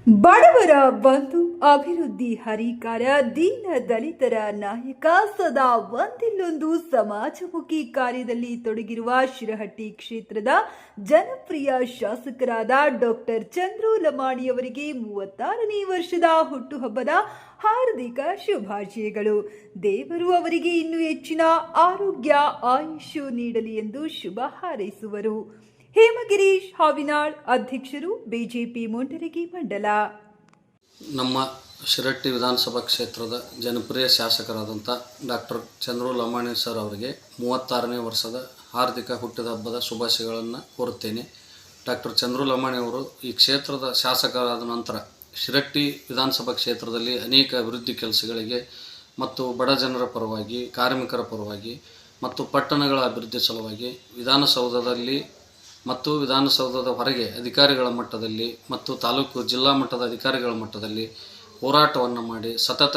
ಬಡವರ ಬಂಧು, ಅಭಿವೃದ್ಧಿ ಹರಿಕಾರ, ದೀನ ದಲಿತರ ನಾಯಕ, ಸದಾ ಒಂದಿಲ್ಲೊಂದು ಸಮಾಜಮುಖಿ ಕಾರ್ಯದಲ್ಲಿ ತೊಡಗಿರುವ ಶಿರಹಟ್ಟಿ ಕ್ಷೇತ್ರದ ಜನಪ್ರಿಯ ಶಾಸಕರಾದ ಡಾಕ್ಟರ್ ಚಂದ್ರು ಲಮಾಣಿಯವರಿಗೆ 36ನೇ ವರ್ಷದ ಹುಟ್ಟುಹಬ್ಬದ ಹಾರ್ದಿಕ ಶುಭಾಶಯಗಳು. ದೇವರು ಅವರಿಗೆ ಇನ್ನೂ ಹೆಚ್ಚಿನ ಆರೋಗ್ಯ ಆಯುಷ್ಯ ನೀಡಲಿ ಎಂದು ಶುಭ ಹಾರೈಸುವರು. ಹೇಮಗಿರೀಶ್ ಹಾವಿನಾಳ್, ಅಧ್ಯಕ್ಷರು, ಬಿಜೆಪಿ ಮುಂಡರಗಿ ಮಂಡಲ. ನಮ್ಮ ಶಿರಹಟ್ಟಿ ವಿಧಾನಸಭಾ ಕ್ಷೇತ್ರದ ಜನಪ್ರಿಯ ಶಾಸಕರಾದಂಥ ಡಾಕ್ಟರ್ ಚಂದ್ರು ಲಮಾಣಿ ಸರ್ ಅವರಿಗೆ 36ನೇ ವರ್ಷದ ಹಾರ್ದಿಕ ಹುಟ್ಟಿದ ಹಬ್ಬದ ಶುಭಾಶಯಗಳನ್ನು ಕೋರುತ್ತೇನೆ. ಡಾಕ್ಟರ್ ಚಂದ್ರು ಲಮಾಣಿ ಅವರು ಈ ಕ್ಷೇತ್ರದ ಶಾಸಕರಾದ ನಂತರ ಶಿರಹಟ್ಟಿ ವಿಧಾನಸಭಾ ಕ್ಷೇತ್ರದಲ್ಲಿ ಅನೇಕ ಅಭಿವೃದ್ಧಿ ಕೆಲಸಗಳಿಗೆ ಮತ್ತು ಬಡ ಜನರ ಪರವಾಗಿ, ಕಾರ್ಮಿಕರ ಪರವಾಗಿ ಮತ್ತು ಪಟ್ಟಣಗಳ ಅಭಿವೃದ್ಧಿ ಸಲುವಾಗಿ ವಿಧಾನಸೌಧದಲ್ಲಿ ಮತ್ತು ವಿಧಾನಸೌಧದ ಹೊರಗೆ ಅಧಿಕಾರಿಗಳ ಮಟ್ಟದಲ್ಲಿ ಮತ್ತು ತಾಲೂಕು ಜಿಲ್ಲಾ ಮಟ್ಟದ ಅಧಿಕಾರಿಗಳ ಮಟ್ಟದಲ್ಲಿ ಹೋರಾಟವನ್ನು ಮಾಡಿ ಸತತ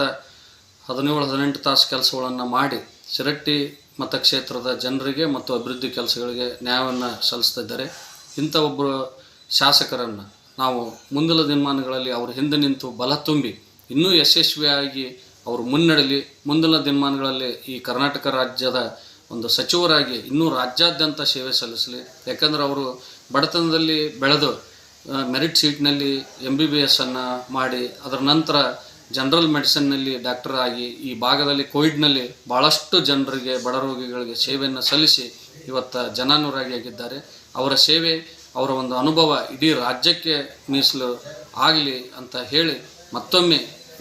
17-18 ತಾಸು ಕೆಲಸಗಳನ್ನು ಮಾಡಿ ಶಿರಹಟ್ಟಿ ಮತಕ್ಷೇತ್ರದ ಜನರಿಗೆ ಮತ್ತು ಅಭಿವೃದ್ಧಿ ಕೆಲಸಗಳಿಗೆ ನ್ಯಾಯವನ್ನು ಸಲ್ಲಿಸ್ತಿದ್ದಾರೆ. ಇಂಥ ಒಬ್ಬರು ಶಾಸಕರನ್ನು ನಾವು ಮುಂದಿನ ದಿನಮಾನಗಳಲ್ಲಿ ಅವರು ಹಿಂದೆ ನಿಂತು ಬಲ ತುಂಬಿ ಇನ್ನೂ ಯಶಸ್ವಿಯಾಗಿ ಅವರು ಮುನ್ನಡೆಯಲಿ. ಮುಂದಿನ ದಿನಮಾನಗಳಲ್ಲಿ ಈ ಕರ್ನಾಟಕ ರಾಜ್ಯದ ಒಂದು ಸಚಿವರಾಗಿ ಇನ್ನೂ ರಾಜ್ಯಾದ್ಯಂತ ಸೇವೆ ಸಲ್ಲಿಸಲಿ. ಯಾಕಂದರೆ ಅವರು ಬಡತನದಲ್ಲಿ ಬೆಳೆದು ಮೆರಿಟ್ ಸೀಟ್ನಲ್ಲಿ MBBS ಮಾಡಿ ಅದರ ನಂತರ ಜನರಲ್ ಮೆಡಿಸಿನ್ನಲ್ಲಿ ಡಾಕ್ಟರ್ ಆಗಿ ಈ ಭಾಗದಲ್ಲಿ ಕೋವಿಡ್ನಲ್ಲಿ ಭಾಳಷ್ಟು ಜನರಿಗೆ, ಬಡ ರೋಗಿಗಳಿಗೆ ಸೇವೆಯನ್ನು ಸಲ್ಲಿಸಿ ಇವತ್ತು ಜನಾನುರಾಗಿಯಾಗಿದ್ದಾರೆ. ಅವರ ಸೇವೆ, ಅವರ ಒಂದು ಅನುಭವ ಇಡೀ ರಾಜ್ಯಕ್ಕೆ ಮೀಸಲು ಆಗಲಿ ಅಂತ ಹೇಳಿ ಮತ್ತೊಮ್ಮೆ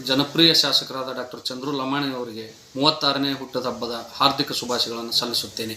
ಜನಪ್ರಿಯ ಶಾಸಕರಾದ ಡಾಕ್ಟರ್ ಚಂದ್ರು ಲಮಾಣಿ ಅವರಿಗೆ 36ನೇ ಹುಟ್ಟದ ಹಬ್ಬದ ಹಾರ್ದಿಕ ಶುಭಾಶಯಗಳನ್ನು ಸಲ್ಲಿಸುತ್ತೇನೆ.